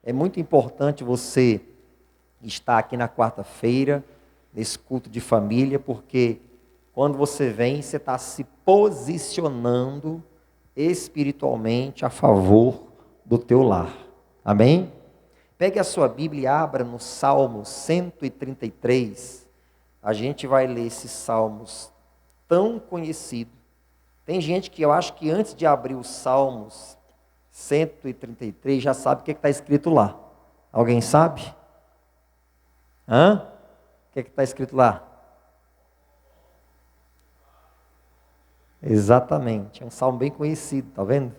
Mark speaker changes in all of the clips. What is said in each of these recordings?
Speaker 1: É muito importante você estar aqui na quarta-feira, nesse culto de família, porque quando você vem, você está se posicionando espiritualmente a favor do teu lar. Amém? Pegue a sua Bíblia e abra no Salmo 133. A gente vai ler esses salmos tão conhecidos. Tem gente que eu acho que antes de abrir os Salmos 133 já sabe o que está escrito lá. Alguém sabe? O que está escrito lá? Exatamente, é um salmo bem conhecido, tá vendo?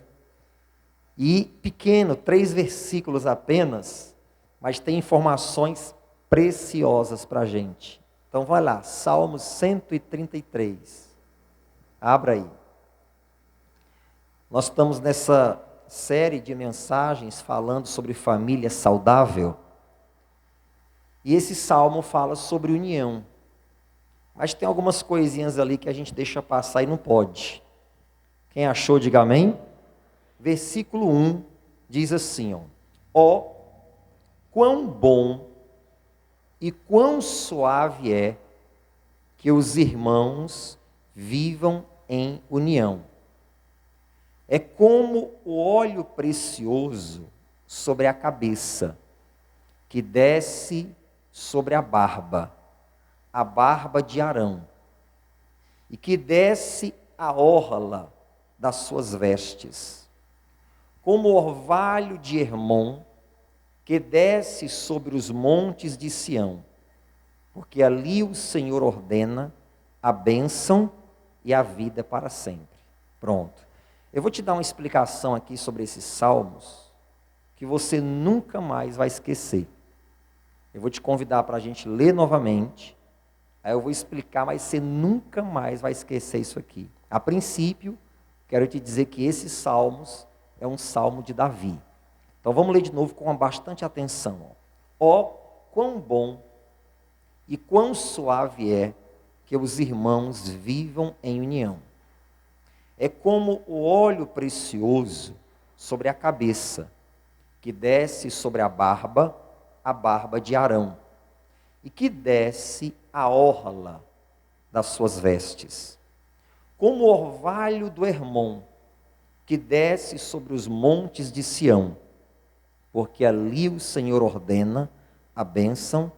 Speaker 1: E pequeno, 3 versículos apenas, mas tem informações preciosas para a gente. Então vai lá, Salmos 133. Abra aí. Nós estamos nessa série de mensagens falando sobre família saudável. E esse salmo fala sobre união. Mas tem algumas coisinhas ali que a gente deixa passar e não pode. Quem achou, diga amém. Versículo 1 diz assim, ó, quão bom e quão suave é que os irmãos vivam em união. É como o óleo precioso sobre a cabeça, que desce sobre a barba de Arão, e que desce a orla das suas vestes, como o orvalho de Hermon, que desce sobre os montes de Sião, porque ali o Senhor ordena a bênção e a vida para sempre. Pronto. Eu vou te dar uma explicação aqui sobre esses salmos, que você nunca mais vai esquecer. Eu vou te convidar para a gente ler novamente. Aí eu vou explicar, mas você nunca mais vai esquecer isso aqui. A princípio, quero te dizer que esses salmos é um salmo de Davi. Então vamos ler de novo com bastante atenção. Ó, quão bom e quão suave é que os irmãos vivam em união. É como o óleo precioso sobre a cabeça, que desce sobre a barba de Arão, e que desce a orla das suas vestes, como o orvalho do Hermon, que desce sobre os montes de Sião, porque ali o Senhor ordena a bênção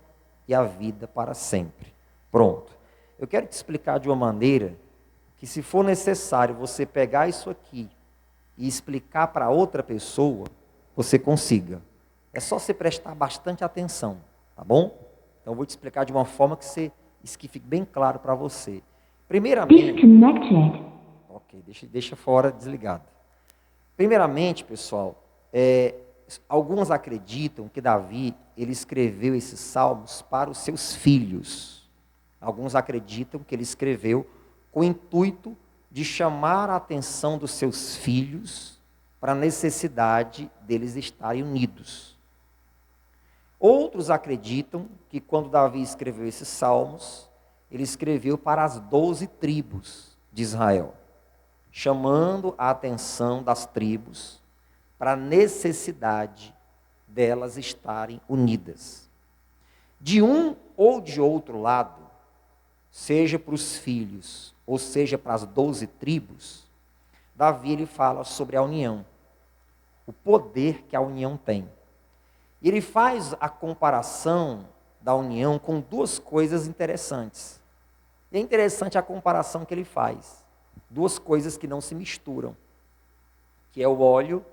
Speaker 1: e a vida para sempre. Pronto. Eu quero te explicar de uma maneira que, se for necessário você pegar isso aqui e explicar para outra pessoa, você consiga. É só você prestar bastante atenção, tá bom? Então eu vou te explicar de uma forma que fique bem claro para você. Primeiramente,
Speaker 2: Disconnected.
Speaker 1: ok, deixa fora, desligado. Primeiramente, pessoal, alguns acreditam que Davi, ele escreveu esses salmos para os seus filhos. Alguns acreditam que ele escreveu com o intuito de chamar a atenção dos seus filhos para a necessidade deles estarem unidos. Outros acreditam que quando Davi escreveu esses salmos, ele escreveu para as 12 tribos de Israel, chamando a atenção das tribos para a necessidade delas estarem unidas. De um ou de outro lado, seja para os filhos, ou seja para as 12 tribos, Davi ele fala sobre a união, o poder que a união tem. E ele faz a comparação da união com 2 coisas interessantes. E é interessante a comparação que ele faz. 2 coisas que não se misturam, que é o óleo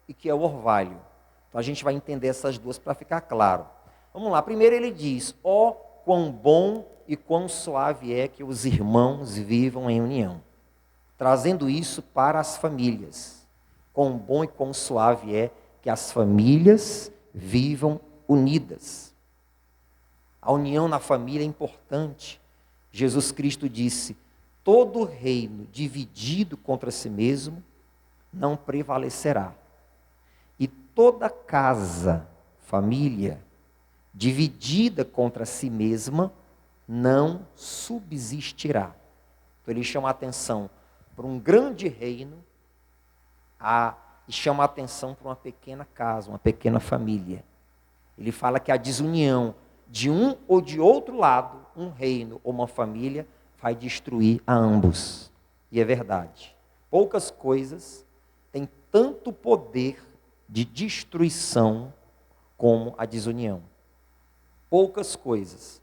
Speaker 1: e que é o orvalho. Então a gente vai entender essas 2 para ficar claro. Vamos lá, primeiro ele diz, ó, quão bom e quão suave é que os irmãos vivam em união. Trazendo isso para as famílias. Quão bom e quão suave é que as famílias vivam unidas. A união na família é importante. Jesus Cristo disse, todo reino dividido contra si mesmo não prevalecerá. E toda casa, família, dividida contra si mesma, não subsistirá. Então ele chama a atenção para um grande reino, a e chama a atenção para uma pequena casa, uma pequena família. Ele fala que a desunião de um ou de outro lado, um reino ou uma família, vai destruir a ambos. E é verdade. Poucas coisas têm tanto poder de destruição como a desunião. Poucas coisas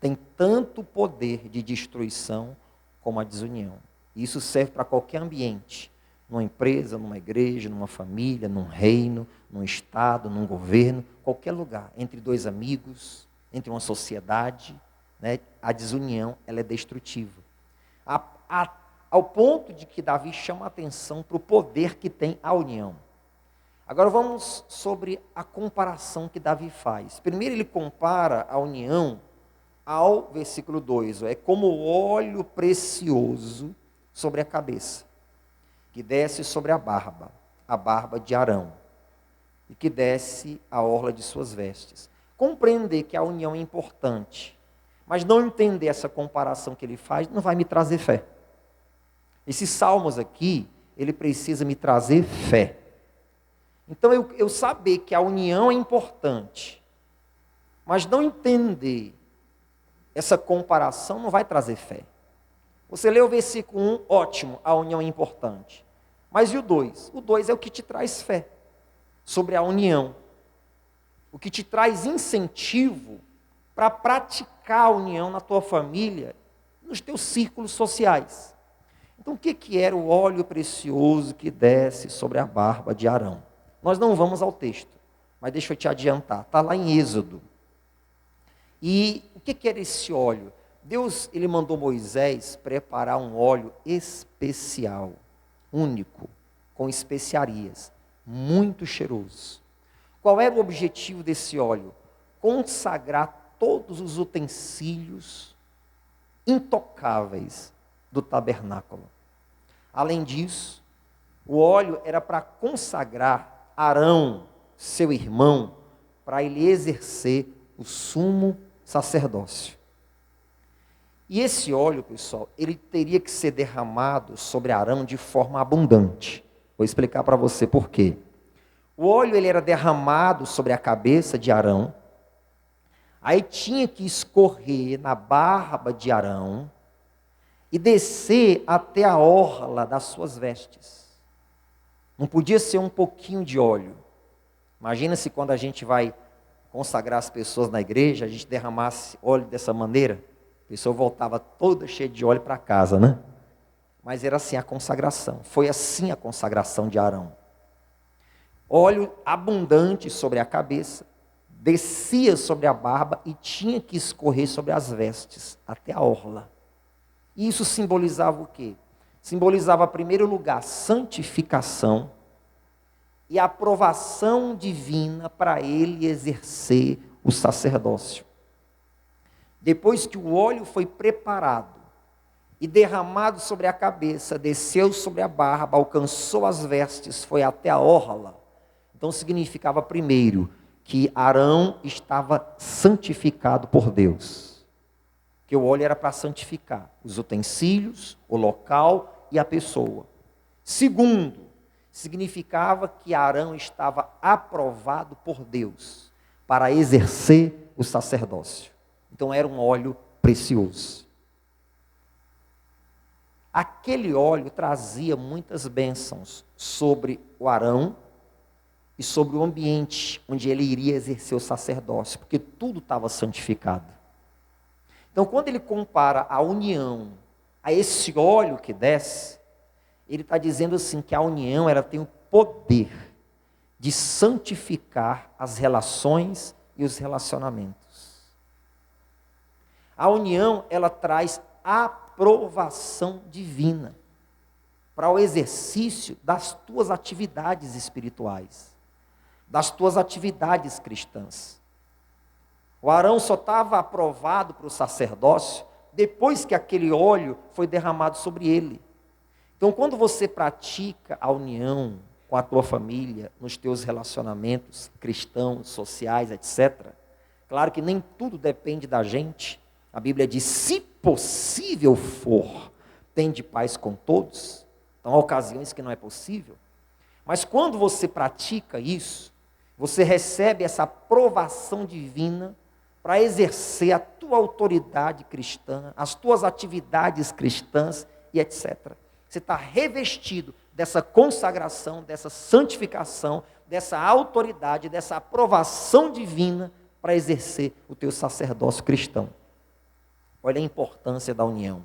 Speaker 1: têm tanto poder de destruição como a desunião. Isso serve para qualquer ambiente. Numa empresa, numa igreja, numa família, num reino, num estado, num governo, qualquer lugar. Entre dois amigos, entre uma sociedade, né? A desunião ela é destrutiva. Ao ponto de que Davi chama a atenção para o poder que tem a união. Agora vamos sobre a comparação que Davi faz. Primeiro ele compara a união ao versículo 2. É como óleo precioso sobre a cabeça, que desce sobre a barba de Arão, e que desce a orla de suas vestes. Compreender que a união é importante, mas não entender essa comparação que ele faz, não vai me trazer fé. Esses salmos aqui, ele precisa me trazer fé. Então, eu saber que a união é importante, mas não entender essa comparação não vai trazer fé. Você lê o versículo 1, ótimo, a união é importante. Mas e o 2? O 2 é o que te traz fé sobre a união. O que te traz incentivo para praticar a união na tua família, nos teus círculos sociais. Então, o que era o óleo precioso que desce sobre a barba de Arão? Nós não vamos ao texto, mas deixa eu te adiantar. Está lá em Êxodo. E o que era esse óleo? Deus, ele mandou Moisés preparar um óleo especial, único, com especiarias, muito cheiroso. Qual era o objetivo desse óleo? Consagrar todos os utensílios intocáveis do tabernáculo. Além disso, o óleo era para consagrar Arão, seu irmão, para ele exercer o sumo sacerdócio. E esse óleo, pessoal, ele teria que ser derramado sobre Arão de forma abundante. Vou explicar para você por quê. O óleo ele era derramado sobre a cabeça de Arão, aí tinha que escorrer na barba de Arão e descer até a orla das suas vestes. Não podia ser um pouquinho de óleo. Imagina se quando a gente vai consagrar as pessoas na igreja, a gente derramasse óleo dessa maneira, a pessoa voltava toda cheia de óleo para casa, né? Mas era assim a consagração, foi assim a consagração de Arão. Óleo abundante sobre a cabeça, descia sobre a barba e tinha que escorrer sobre as vestes, até a orla. E isso simbolizava o quê? Simbolizava, em primeiro lugar, santificação e aprovação divina para ele exercer o sacerdócio. Depois que o óleo foi preparado e derramado sobre a cabeça, desceu sobre a barba, alcançou as vestes, foi até a orla. Então significava, primeiro, que Arão estava santificado por Deus. Que o óleo era para santificar os utensílios, o local e a pessoa. Segundo, significava que Arão estava aprovado por Deus para exercer o sacerdócio. Então era um óleo precioso. Aquele óleo trazia muitas bênçãos sobre o Arão e sobre o ambiente onde ele iria exercer o sacerdócio, porque tudo estava santificado. Então, quando ele compara a união a esse óleo que desce, ele está dizendo assim, que a união ela tem o poder de santificar as relações e os relacionamentos. A união, ela traz aprovação divina para o exercício das tuas atividades espirituais, das tuas atividades cristãs. O Arão só estava aprovado para o sacerdócio depois que aquele óleo foi derramado sobre ele. Então, quando você pratica a união com a tua família, nos teus relacionamentos cristãos, sociais, etc., claro que nem tudo depende da gente. A Bíblia diz, se possível for, tende paz com todos. Então, há ocasiões que não é possível. Mas quando você pratica isso, você recebe essa aprovação divina para exercer a tua autoridade cristã, as tuas atividades cristãs e etc. Você está revestido dessa consagração, dessa santificação, dessa autoridade, dessa aprovação divina para exercer o teu sacerdócio cristão. Olha a importância da união.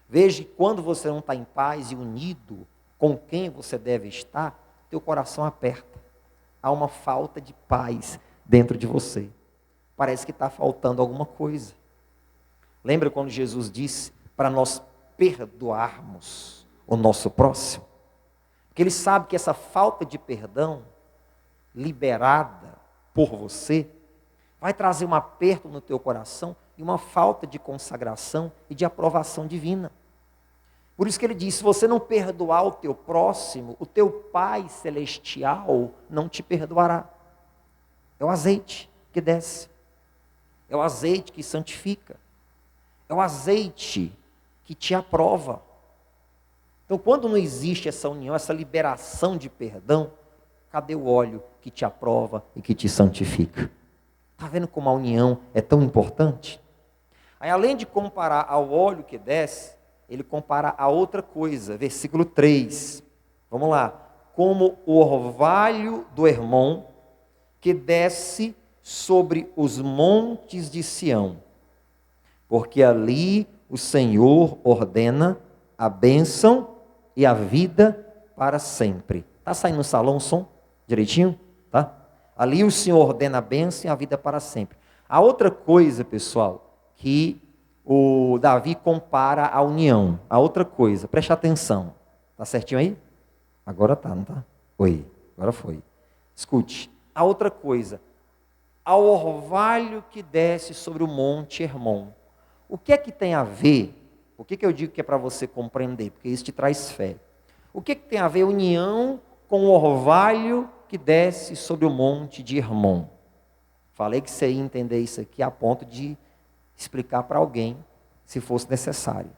Speaker 1: Veja que quando você não está em paz e unido com quem você deve estar, teu coração aperta. Há uma falta de paz dentro de você. Parece que está faltando alguma coisa. Lembra quando Jesus disse para nós perdoarmos o nosso próximo? Porque ele sabe que essa falta de perdão, liberada por você, vai trazer um aperto no teu coração e uma falta de consagração e de aprovação divina. Por isso que ele diz, se você não perdoar o teu próximo, o teu Pai Celestial não te perdoará. É o azeite que desce. É o azeite que santifica. É o azeite que te aprova. Então, quando não existe essa união, essa liberação de perdão, cadê o óleo que te aprova e que te santifica? Está vendo como a união é tão importante? Aí, além de comparar ao óleo que desce, ele compara a outra coisa. Versículo 3. Vamos lá. Como o orvalho do Hermon, que desce sobre os montes de Sião, porque ali o Senhor ordena a bênção e a vida para sempre. Está saindo no salão o som? Direitinho? Tá? Ali o Senhor ordena a bênção e a vida para sempre. A outra coisa, pessoal, que o Davi compara a união. A outra coisa, preste atenção. Está certinho aí? Agora tá, não tá? Oi, agora foi. Escute. A outra coisa, ao orvalho que desce sobre o monte Hermon. O que é que tem a ver? O que eu digo que é para você compreender? Porque isso te traz fé. O que tem a ver união com o orvalho que desce sobre o monte de Hermon? Falei que você ia entender isso aqui a ponto de explicar para alguém, se fosse necessário.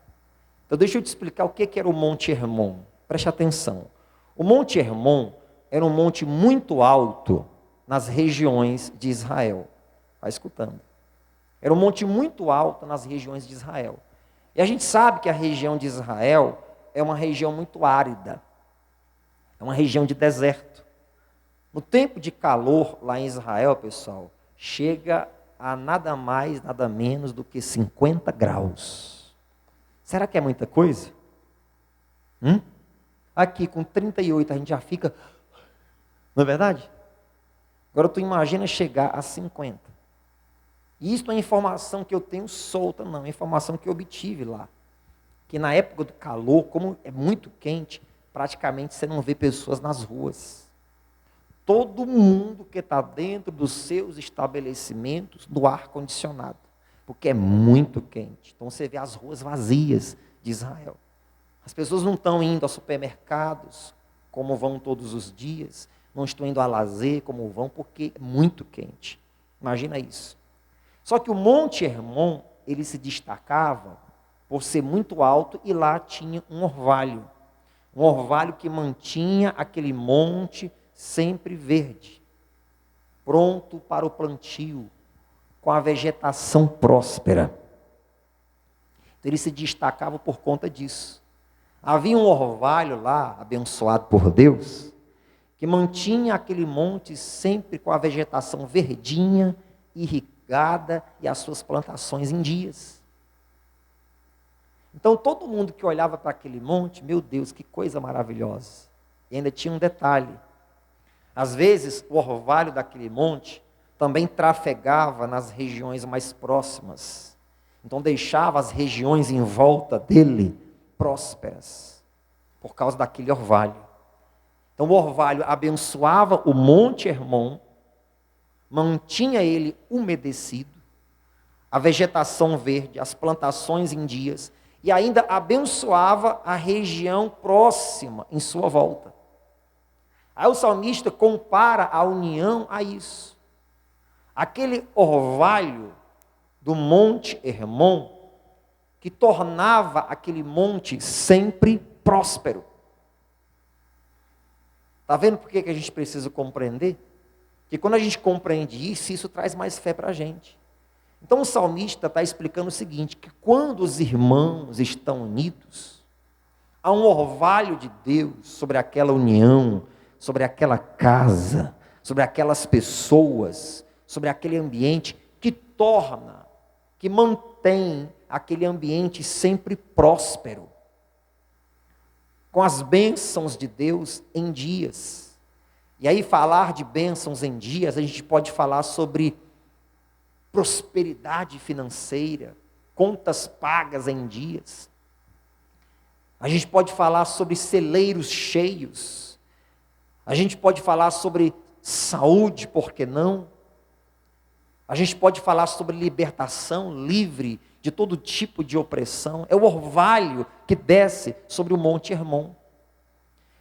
Speaker 1: Então deixa eu te explicar o que era o monte Hermon. Preste atenção. O monte Hermon era um monte muito alto nas regiões de Israel. Vai escutando. Era um monte muito alto nas regiões de Israel. E a gente sabe que a região de Israel é uma região muito árida. É uma região de deserto. No tempo de calor lá em Israel, pessoal, chega a nada mais, nada menos do que 50 graus. Será que é muita coisa? Aqui com 38 a gente já fica... Não é verdade? Agora tu imagina chegar a 50. E isso não é informação que eu tenho solta, não. É informação que eu obtive lá. Que na época do calor, como é muito quente, praticamente você não vê pessoas nas ruas. Todo mundo que está dentro dos seus estabelecimentos do ar-condicionado. Porque é muito quente. Então você vê as ruas vazias de Israel. As pessoas não estão indo aos supermercados, como vão todos os dias. Não estão indo a lazer, como vão, porque é muito quente. Imagina isso. Só que o Monte Hermon, ele se destacava por ser muito alto e lá tinha um orvalho. Um orvalho que mantinha aquele monte sempre verde, pronto para o plantio, com a vegetação próspera. Então ele se destacava por conta disso. Havia um orvalho lá, abençoado por Deus, que mantinha aquele monte sempre com a vegetação verdinha, irrigada e as suas plantações em dias. Então todo mundo que olhava para aquele monte, meu Deus, que coisa maravilhosa. E ainda tinha um detalhe. Às vezes o orvalho daquele monte também trafegava nas regiões mais próximas. Então deixava as regiões em volta dele prósperas, por causa daquele orvalho. Então o orvalho abençoava o monte Hermon, mantinha ele umedecido, a vegetação verde, as plantações em dias, e ainda abençoava a região próxima em sua volta. Aí o salmista compara a união a isso. Aquele orvalho do monte Hermon, que tornava aquele monte sempre próspero. Está vendo por que a gente precisa compreender? Que quando a gente compreende isso, isso traz mais fé para a gente. Então o salmista está explicando o seguinte, que quando os irmãos estão unidos, há um orvalho de Deus sobre aquela união, sobre aquela casa, sobre aquelas pessoas, sobre aquele ambiente que torna, que mantém aquele ambiente sempre próspero, com as bênçãos de Deus em dias. E aí falar de bênçãos em dias, a gente pode falar sobre prosperidade financeira, contas pagas em dias. A gente pode falar sobre celeiros cheios. A gente pode falar sobre saúde, por que não? A gente pode falar sobre libertação livre de todo tipo de opressão. É o orvalho que desce sobre o Monte Hermon.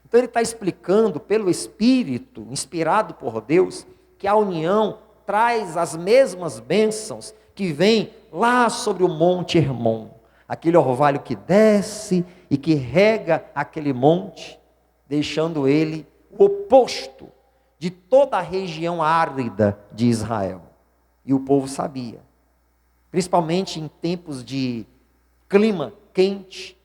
Speaker 1: Então ele está explicando pelo Espírito, inspirado por Deus, que a união traz as mesmas bênçãos que vêm lá sobre o Monte Hermon. Aquele orvalho que desce e que rega aquele monte, deixando ele o oposto de toda a região árida de Israel. E o povo sabia, principalmente em tempos de clima quente,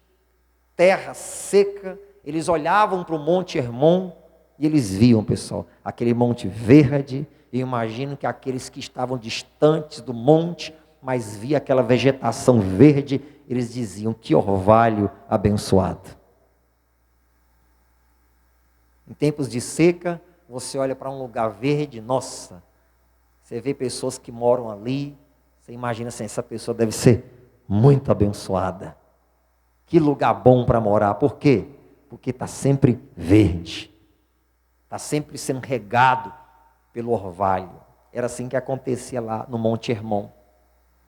Speaker 1: terra seca, eles olhavam para o Monte Hermon e eles viam, pessoal, aquele monte verde. Eu imagino que aqueles que estavam distantes do monte, mas via aquela vegetação verde, eles diziam, que orvalho abençoado. Em tempos de seca, você olha para um lugar verde, nossa, você vê pessoas que moram ali, você imagina assim, essa pessoa deve ser muito abençoada. Que lugar bom para morar, por quê? Porque está sempre verde, está sempre sendo regado pelo orvalho. Era assim que acontecia lá no Monte Hermon.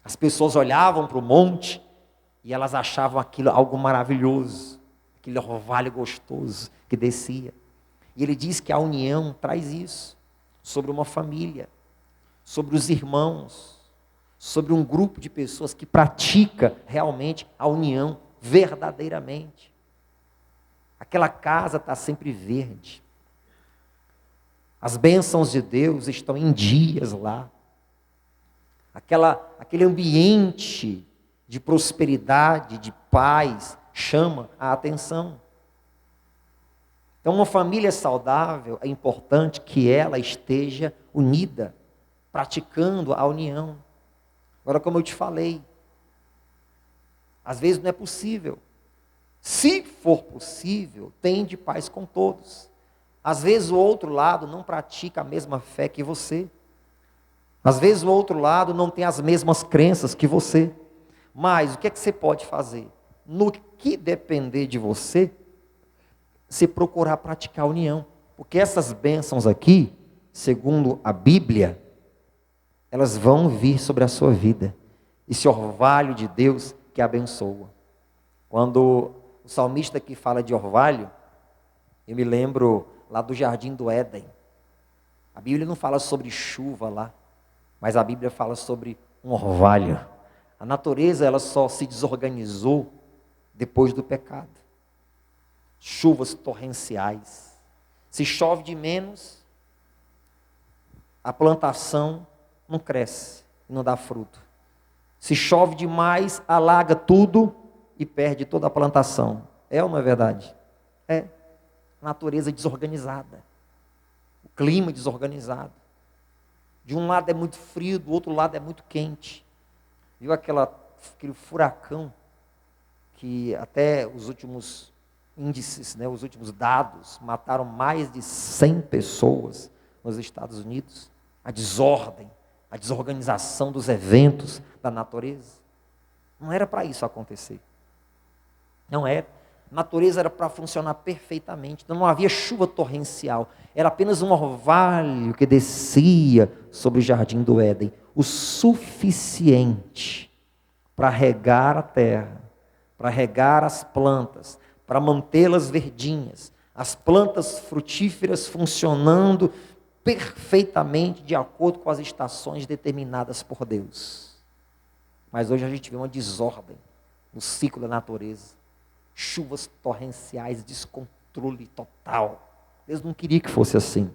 Speaker 1: As pessoas olhavam para o monte e elas achavam aquilo algo maravilhoso, aquele orvalho gostoso que descia. E ele diz que a união traz isso sobre uma família, sobre os irmãos, sobre um grupo de pessoas que pratica realmente a união verdadeiramente. Aquela casa está sempre verde. As bênçãos de Deus estão em dias lá. Aquele ambiente de prosperidade, de paz, chama a atenção. Então, uma família saudável, é importante que ela esteja unida, praticando a união. Agora, como eu te falei, às vezes não é possível. Se for possível, tende paz com todos. Às vezes o outro lado não pratica a mesma fé que você. Às vezes o outro lado não tem as mesmas crenças que você. Mas o que é que você pode fazer? No que depender de você, se procurar praticar a união. Porque essas bênçãos aqui, segundo a Bíblia, elas vão vir sobre a sua vida. Esse orvalho de Deus que abençoa. Quando o salmista aqui fala de orvalho, eu me lembro lá do Jardim do Éden. A Bíblia não fala sobre chuva lá, mas a Bíblia fala sobre um orvalho. A natureza, ela só se desorganizou depois do pecado. Chuvas torrenciais. Se chove de menos, a plantação não cresce, não dá fruto. Se chove demais, alaga tudo e perde toda a plantação. É uma verdade? É. Natureza desorganizada. O clima desorganizado. De um lado é muito frio, do outro lado é muito quente. Viu aquele furacão que até os últimos índices, né, os últimos dados, mataram mais de 100 pessoas nos Estados Unidos? A desordem, a desorganização dos eventos da natureza. Não era para isso acontecer. Não era. A natureza era para funcionar perfeitamente. Então não havia chuva torrencial. Era apenas um orvalho que descia sobre o jardim do Éden. O suficiente para regar a terra, para regar as plantas, para mantê-las verdinhas. As plantas frutíferas funcionando perfeitamente de acordo com as estações determinadas por Deus. Mas hoje a gente vê uma desordem no ciclo da natureza. Chuvas torrenciais, descontrole total. Deus não queria que fosse assim.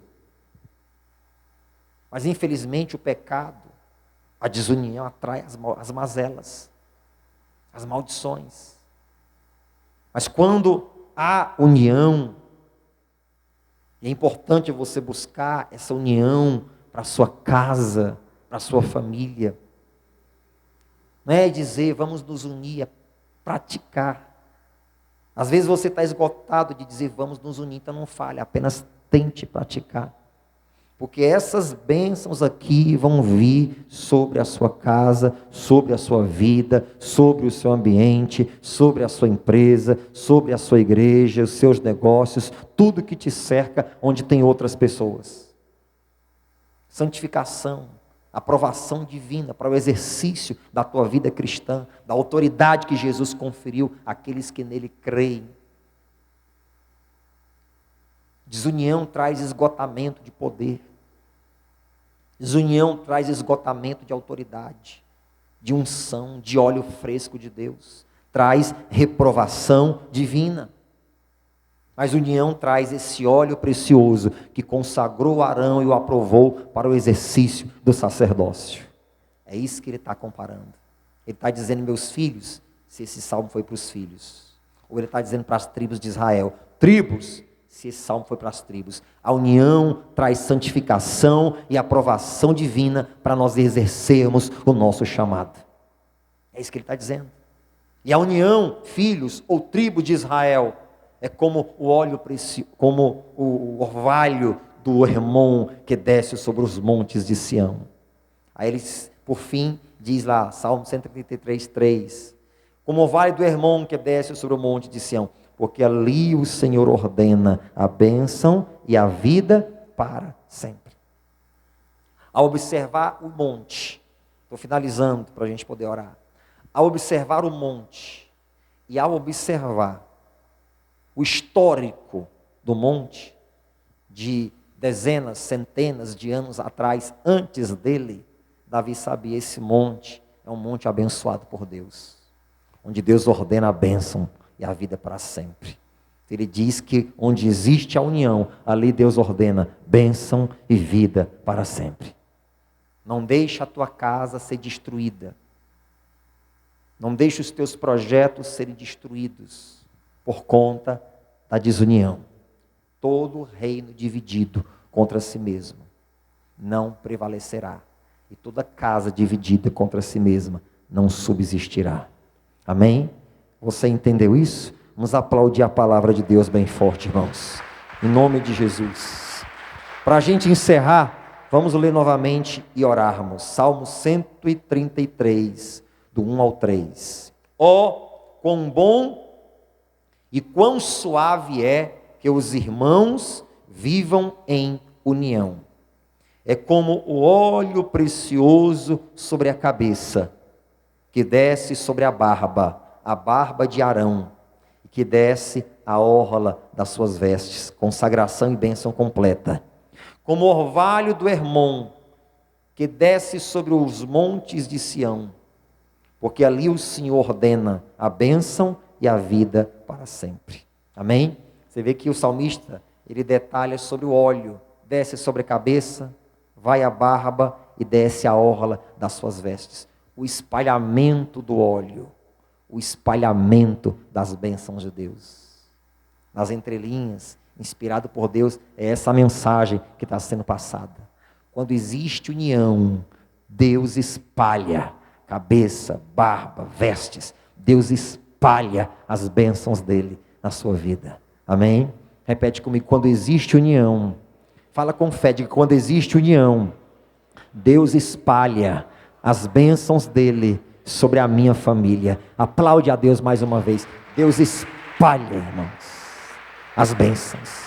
Speaker 1: Mas infelizmente o pecado, a desunião atrai as mazelas, as maldições. Mas quando há união, e é importante você buscar essa união para a sua casa, para a sua família. Não é dizer, vamos nos unir, é praticar. Às vezes você está esgotado de dizer, vamos nos unir, então não fale, apenas tente praticar. Porque essas bênçãos aqui vão vir sobre a sua casa, sobre a sua vida, sobre o seu ambiente, sobre a sua empresa, sobre a sua igreja, os seus negócios, tudo que te cerca onde tem outras pessoas. Santificação, aprovação divina para o exercício da tua vida cristã, da autoridade que Jesus conferiu àqueles que nele creem. Desunião traz esgotamento de poder. Desunião traz esgotamento de autoridade, de unção, de óleo fresco de Deus. Traz reprovação divina. Mas união traz esse óleo precioso que consagrou Arão e o aprovou para o exercício do sacerdócio. É isso que ele está comparando. Ele está dizendo, meus filhos, se esse salmo foi para os filhos. Ou ele está dizendo para as tribos de Israel, tribos, se esse salmo foi para as tribos. A união traz santificação e aprovação divina para nós exercermos o nosso chamado. É isso que ele está dizendo. E a união, filhos ou tribo de Israel, é como o óleo precioso, como o orvalho do Hermon que desce sobre os montes de Sião. Aí eles, por fim, diz lá, Salmo 133, 3, como o vale do Hermon que desce sobre o monte de Sião, porque ali o Senhor ordena a bênção e a vida para sempre. Ao observar o monte, estou finalizando para a gente poder orar. Ao observar o monte e ao observar o histórico do monte, de dezenas, centenas de anos atrás, antes dele, Davi sabia, esse monte é um monte abençoado por Deus, onde Deus ordena a bênção e a vida para sempre. Ele diz que onde existe a união, ali Deus ordena bênção e vida para sempre. Não deixe a tua casa ser destruída. Não deixe os teus projetos serem destruídos por conta da desunião. Todo reino dividido contra si mesmo não prevalecerá. E toda casa dividida contra si mesma não subsistirá. Amém? Você entendeu isso? Vamos aplaudir a palavra de Deus bem forte, irmãos. Em nome de Jesus. Para a gente encerrar, vamos ler novamente e orarmos. Salmo 133, do 1 ao 3. Ó, quão bom e quão suave é que os irmãos vivam em união. É como o óleo precioso sobre a cabeça, que desce sobre a barba de Arão, e que desce a orla das suas vestes, consagração e bênção completa. Como o orvalho do Hermon, que desce sobre os montes de Sião, porque ali o Senhor ordena a bênção e a vida para sempre. Amém? Você vê que o salmista, ele detalha sobre o óleo, desce sobre a cabeça, vai à barba e desce a orla das suas vestes. O espalhamento do óleo, o espalhamento das bênçãos de Deus. Nas entrelinhas, inspirado por Deus, é essa mensagem que está sendo passada. Quando existe união, Deus espalha cabeça, barba, vestes. Deus espalha as bênçãos dele na sua vida. Amém? Repete comigo, quando existe união, fala com fé, diga, quando existe união, Deus espalha as bênçãos dele sobre a minha família. Aplaude a Deus mais uma vez. Deus espalha, irmãos, as bênçãos.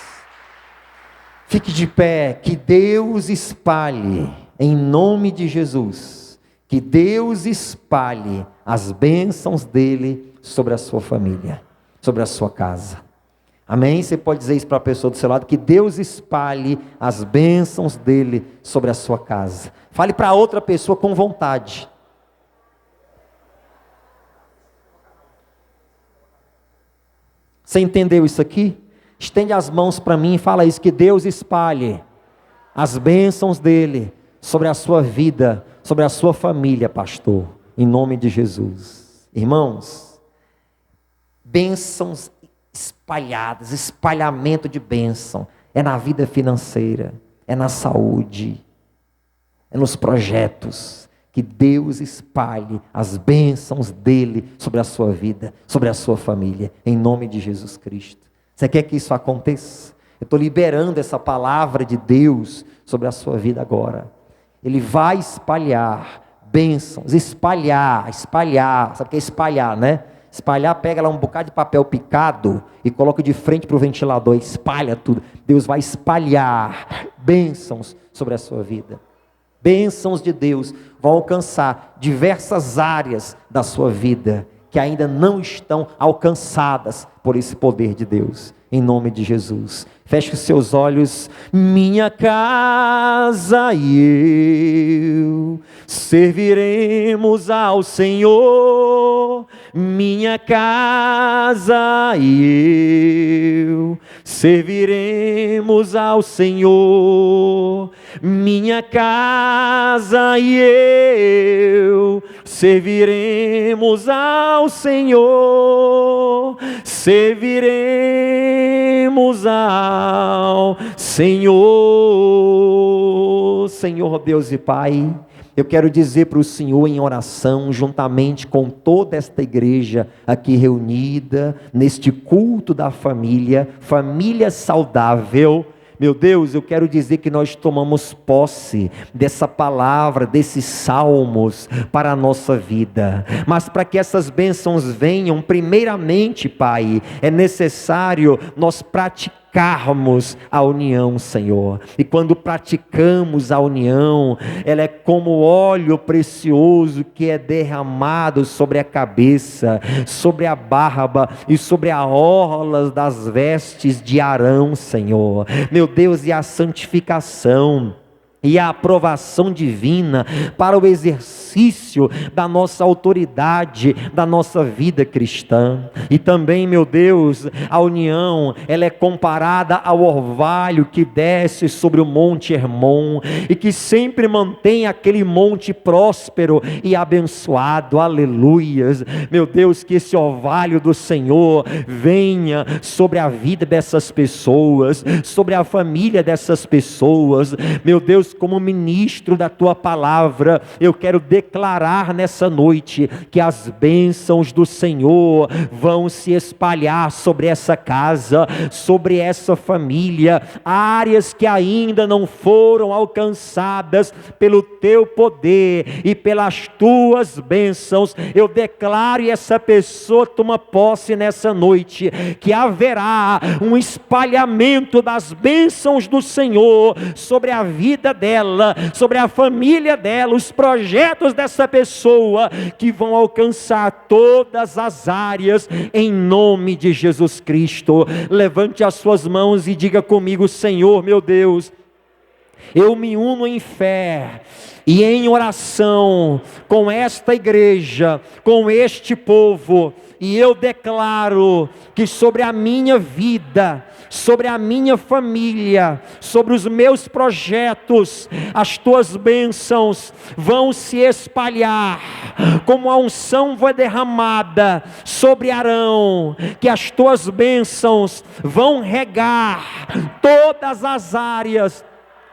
Speaker 1: Fique de pé, que Deus espalhe, em nome de Jesus, que Deus espalhe as bênçãos dele sobre a sua família, sobre a sua casa. Amém? Você pode dizer isso para a pessoa do seu lado, que Deus espalhe as bênçãos dele sobre a sua casa. Fale para outra pessoa com vontade. Você entendeu isso aqui? Estende as mãos para mim e fala isso, que Deus espalhe as bênçãos dele sobre a sua vida, sobre a sua família, pastor, em nome de Jesus. Irmãos, bênçãos espalhadas, espalhamento de bênção, é na vida financeira, é na saúde, é nos projetos, que Deus espalhe as bênçãos dele sobre a sua vida, sobre a sua família, em nome de Jesus Cristo. Você quer que isso aconteça? Eu estou liberando essa palavra de Deus sobre a sua vida agora. Ele vai espalhar bênçãos, espalhar, sabe o que é espalhar, né? Espalhar, pega lá um bocado de papel picado e coloca de frente para o ventilador, espalha tudo. Deus vai espalhar bênçãos sobre a sua vida. Bênçãos de Deus vão alcançar diversas áreas da sua vida que ainda não estão alcançadas por esse poder de Deus, em nome de Jesus. Feche os seus olhos. Minha casa e eu serviremos ao Senhor. Minha casa e eu serviremos ao Senhor. Minha casa e eu serviremos ao Senhor. Serviremos ao Senhor. Senhor Deus e Pai, eu quero dizer para o Senhor em oração, juntamente com toda esta igreja aqui reunida, neste culto da família, família saudável. Meu Deus, eu quero dizer que nós tomamos posse dessa palavra, desses salmos para a nossa vida. Mas para que essas bênçãos venham, primeiramente, Pai, é necessário nós praticarmos a união, Senhor. E quando praticamos a união, ela é como óleo precioso que é derramado sobre a cabeça, sobre a barba e sobre a orla das vestes de Arão, Senhor. Meu Deus, e a santificação e a aprovação divina para o exercício da nossa autoridade, da nossa vida cristã. E também, meu Deus, a união, ela é comparada ao orvalho que desce sobre o monte Hermon, e que sempre mantém aquele monte próspero e abençoado, aleluias. Meu Deus, que esse orvalho do Senhor venha sobre a vida dessas pessoas, sobre a família dessas pessoas. Meu Deus, como ministro da tua palavra, eu quero declarar nessa noite que as bênçãos do Senhor vão se espalhar sobre essa casa, sobre essa família, áreas que ainda não foram alcançadas pelo teu poder e pelas tuas bênçãos. Eu declaro, e essa pessoa toma posse nessa noite, que haverá um espalhamento das bênçãos do Senhor sobre a vida dela, sobre a família dela, os projetos dessa pessoa, que vão alcançar todas as áreas, em nome de Jesus Cristo. Levante as suas mãos e diga comigo: Senhor meu Deus, eu me uno em fé e em oração com esta igreja, com este povo, e eu declaro que sobre a minha vida, sobre a minha família, sobre os meus projetos, as tuas bênçãos vão se espalhar, como a unção foi derramada sobre Arão, que as tuas bênçãos vão regar todas as áreas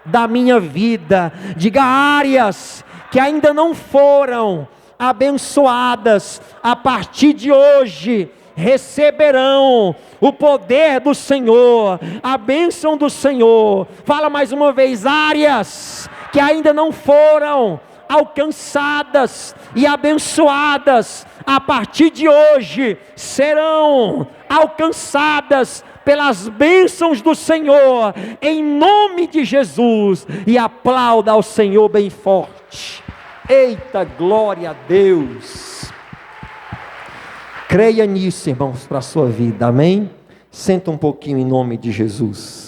Speaker 1: da minha vida. Diga: áreas que ainda não foram abençoadas, a partir de hoje receberão o poder do Senhor, a bênção do Senhor. Fala mais uma vez: áreas que ainda não foram alcançadas e abençoadas, a partir de hoje serão alcançadas pelas bênçãos do Senhor, em nome de Jesus. E aplauda ao Senhor bem forte. Eita, glória a Deus. Creia nisso, irmãos, para a sua vida, amém? Senta um pouquinho em nome de Jesus.